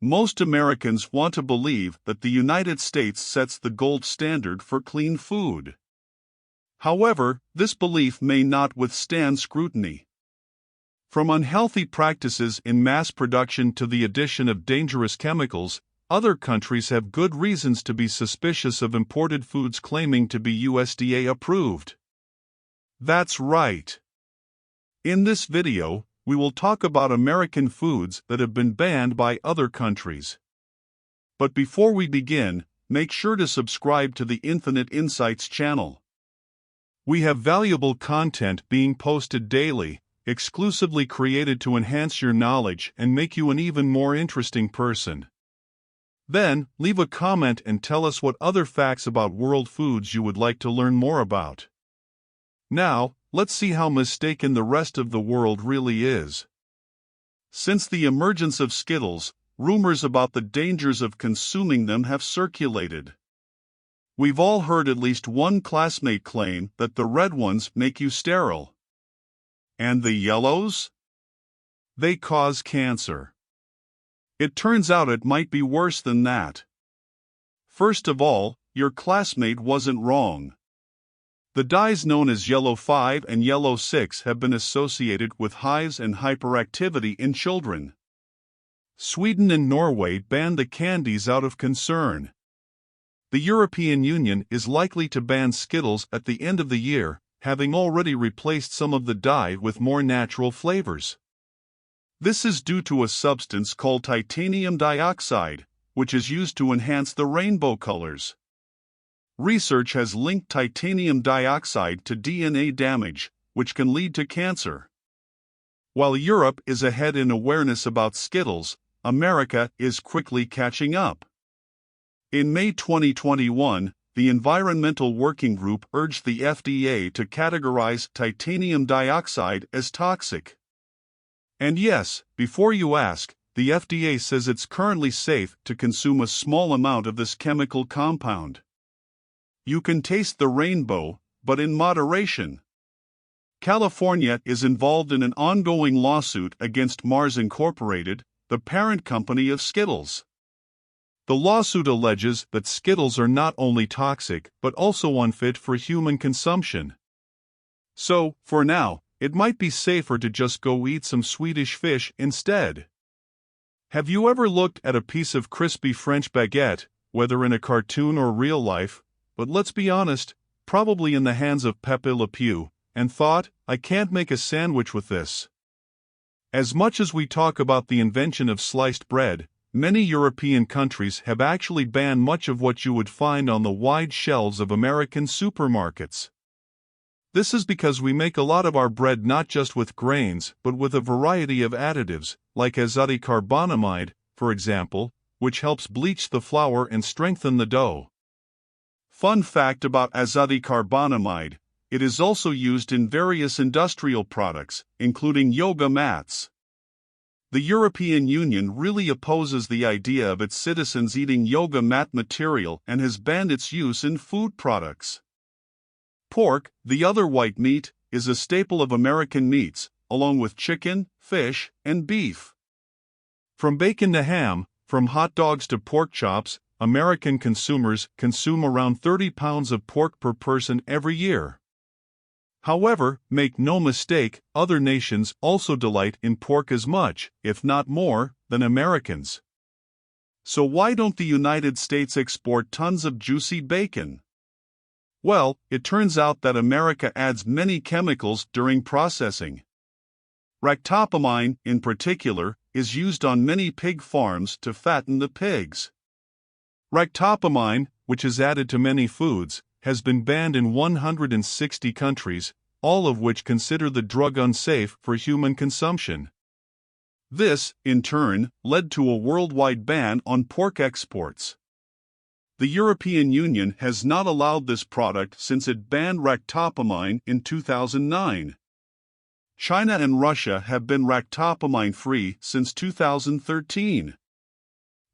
Most Americans want to believe that the United States sets the gold standard for clean food. However, this belief may not withstand scrutiny. From unhealthy practices in mass production to the addition of dangerous chemicals, other countries have good reasons to be suspicious of imported foods claiming to be USDA approved. That's right. In this video, we will talk about American foods that have been banned by other countries. But before we begin, make sure to subscribe to the Infinite Insights channel. We have valuable content being posted daily, exclusively created to enhance your knowledge and make you an even more interesting person. Then, leave a comment and tell us what other facts about world foods you would like to learn more about. Now, let's see how mistaken the rest of the world really is. Since the emergence of Skittles, rumors about the dangers of consuming them have circulated. We've all heard at least one classmate claim that the red ones make you sterile. And the yellows? They cause cancer. It turns out it might be worse than that. First of all, your classmate wasn't wrong. The dyes known as Yellow 5 and Yellow 6 have been associated with hives and hyperactivity in children. Sweden and Norway banned the candies out of concern. The European Union is likely to ban Skittles at the end of the year, having already replaced some of the dye with more natural flavors. This is due to a substance called titanium dioxide, which is used to enhance the rainbow colors. Research has linked titanium dioxide to DNA damage, which can lead to cancer. While Europe is ahead in awareness about Skittles, America is quickly catching up. In May 2021, the Environmental Working Group urged the FDA to categorize titanium dioxide as toxic. And yes, before you ask, the FDA says it's currently safe to consume a small amount of this chemical compound. You can taste the rainbow, but in moderation. California is involved in an ongoing lawsuit against Mars Incorporated, the parent company of Skittles. The lawsuit alleges that Skittles are not only toxic but also unfit for human consumption. So, for now, it might be safer to just go eat some Swedish fish instead. Have you ever looked at a piece of crispy French baguette, whether in a cartoon or real life, but let's be honest, probably in the hands of Pepe Le Pew, and thought, I can't make a sandwich with this? As much as we talk about the invention of sliced bread, many European countries have actually banned much of what you would find on the wide shelves of American supermarkets. This is because we make a lot of our bread not just with grains but with a variety of additives, like azotocarbonamide, for example, which helps bleach the flour and strengthen the dough. Fun fact about azotocarbonamide: it is also used in various industrial products, including yoga mats. The European Union really opposes the idea of its citizens eating yoga mat material and has banned its use in food products. Pork, the other white meat, is a staple of American meats, along with chicken, fish, and beef. From bacon to ham, from hot dogs to pork chops, American consumers consume around 30 pounds of pork per person every year. However, make no mistake, other nations also delight in pork as much, if not more, than Americans. So why don't the United States export tons of juicy bacon? Well, it turns out that America adds many chemicals during processing. Ractopamine, in particular, is used on many pig farms to fatten the pigs. Ractopamine, which is added to many foods, has been banned in 160 countries, all of which consider the drug unsafe for human consumption. This, in turn, led to a worldwide ban on pork exports. The European Union has not allowed this product since it banned ractopamine in 2009. China and Russia have been ractopamine-free since 2013.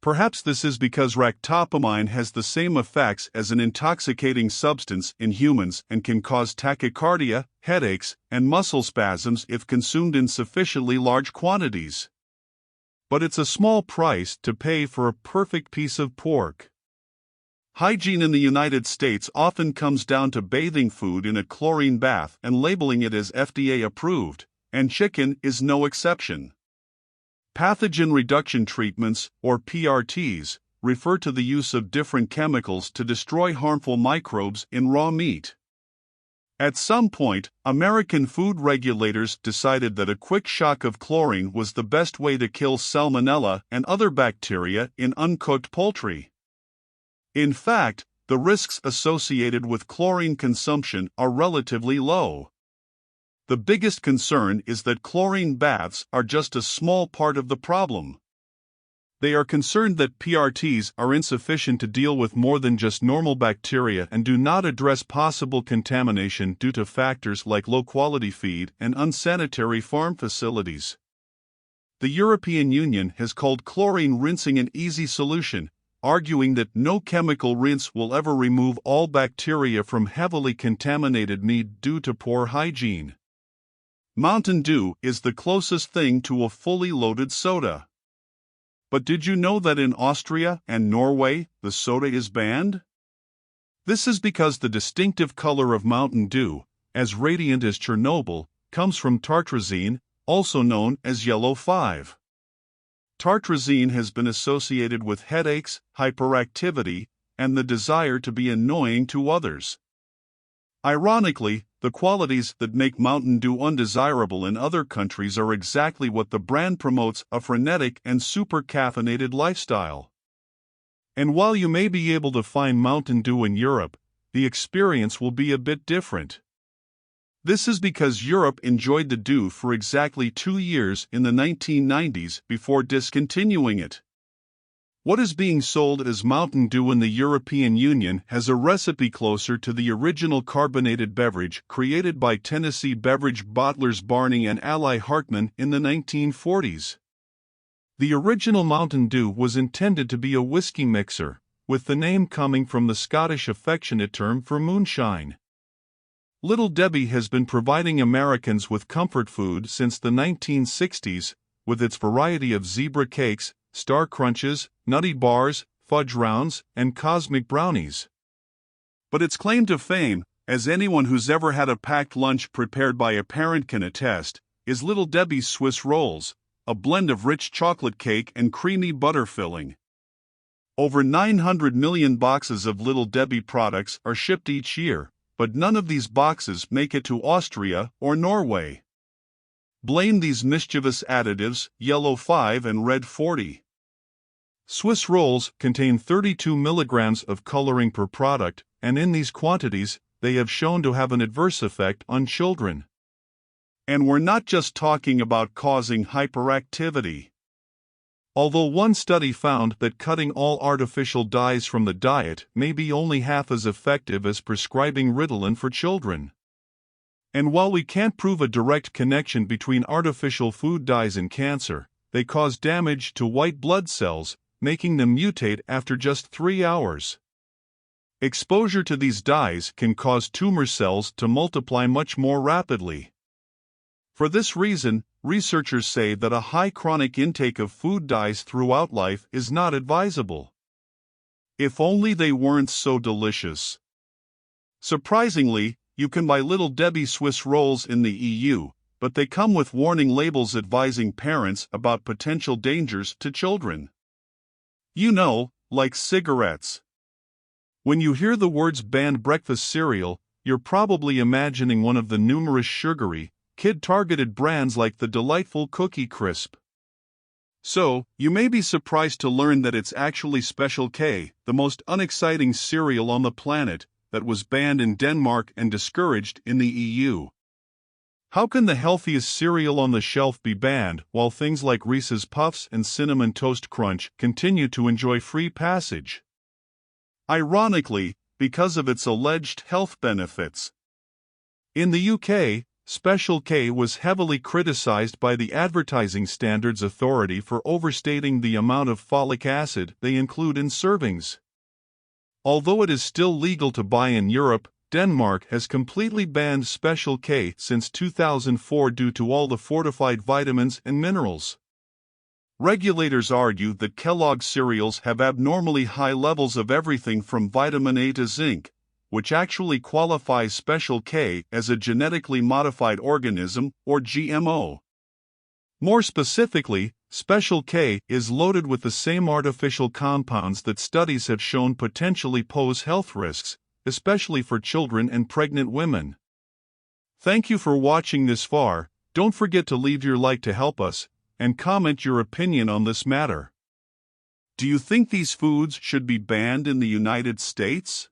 Perhaps this is because ractopamine has the same effects as an intoxicating substance in humans and can cause tachycardia, headaches, and muscle spasms if consumed in sufficiently large quantities. but it's a small price to pay for a perfect piece of pork. Hygiene in the United States often comes down to bathing food in a chlorine bath and labeling it as FDA approved, and chicken is no exception. Pathogen reduction treatments, or PRTs, refer to the use of different chemicals to destroy harmful microbes in raw meat. At some point, American food regulators decided that a quick shock of chlorine was the best way to kill salmonella and other bacteria in uncooked poultry. In fact, the risks associated with chlorine consumption are relatively low. The biggest concern is that chlorine baths are just a small part of the problem. They are concerned that PRTs are insufficient to deal with more than just normal bacteria and do not address possible contamination due to factors like low-quality feed and unsanitary farm facilities. The European Union has called chlorine rinsing an easy solution, arguing that no chemical rinse will ever remove all bacteria from heavily contaminated meat due to poor hygiene. Mountain Dew is the closest thing to a fully loaded soda. But did you know that in Austria and Norway, the soda is banned? This is because the distinctive color of Mountain Dew, as radiant as Chernobyl, comes from tartrazine, also known as yellow 5. Tartrazine has been associated with headaches, hyperactivity, and the desire to be annoying to others. Ironically, the qualities that make Mountain Dew undesirable in other countries are exactly what the brand promotes: a frenetic and super caffeinated lifestyle. And while you may be able to find Mountain Dew in Europe, the experience will be a bit different. This is because Europe enjoyed the Dew for exactly 2 years in the 1990s before discontinuing it. What is being sold as Mountain Dew in the European Union has a recipe closer to the original carbonated beverage created by Tennessee beverage bottlers Barney and Ally Hartman in the 1940s. The original Mountain Dew was intended to be a whiskey mixer, with the name coming from the Scottish affectionate term for moonshine. Little Debbie has been providing Americans with comfort food since the 1960s, with its variety of zebra cakes, Star Crunches, Nutty Bars, Fudge Rounds, and Cosmic Brownies. But its claim to fame, as anyone who's ever had a packed lunch prepared by a parent can attest, is Little Debbie's Swiss Rolls, a blend of rich chocolate cake and creamy butter filling. Over 900 million boxes of Little Debbie products are shipped each year, but none of these boxes make it to Austria or Norway. Blame these mischievous additives, yellow 5 and red 40. Swiss rolls contain 32 milligrams of coloring per product, and in these quantities, they have shown to have an adverse effect on children. And we're not just talking about causing hyperactivity. Although one study found that cutting all artificial dyes from the diet may be only half as effective as prescribing Ritalin for children. And while we can't prove a direct connection between artificial food dyes and cancer, they cause damage to white blood cells, making them mutate after just 3 hours. Exposure to these dyes can cause tumor cells to multiply much more rapidly. For this reason, researchers say that a high chronic intake of food dyes throughout life is not advisable. If only they weren't so delicious. Surprisingly, you can buy Little Debbie Swiss rolls in the EU, but they come with warning labels advising parents about potential dangers to children. You know, like cigarettes. When you hear the words banned breakfast cereal, you're probably imagining one of the numerous sugary, kid-targeted brands like the delightful Cookie Crisp. So, you may be surprised to learn that it's actually Special K, the most unexciting cereal on the planet, that was banned in Denmark and discouraged in the EU. How can the healthiest cereal on the shelf be banned while things like Reese's Puffs and Cinnamon Toast Crunch continue to enjoy free passage? Ironically, because of its alleged health benefits. In the UK, Special K was heavily criticized by the Advertising Standards Authority for overstating the amount of folic acid they include in servings. Although it is still legal to buy in Europe, Denmark has completely banned Special K since 2004 due to all the fortified vitamins and minerals. Regulators argue that Kellogg's cereals have abnormally high levels of everything from vitamin A to zinc, which actually qualifies Special K as a genetically modified organism, or GMO. More specifically, Special K is loaded with the same artificial compounds that studies have shown potentially pose health risks, especially for children and pregnant women. Thank you for watching this far. Don't forget to leave your like to help us, and comment your opinion on this matter. Do you think these foods should be banned in the United States?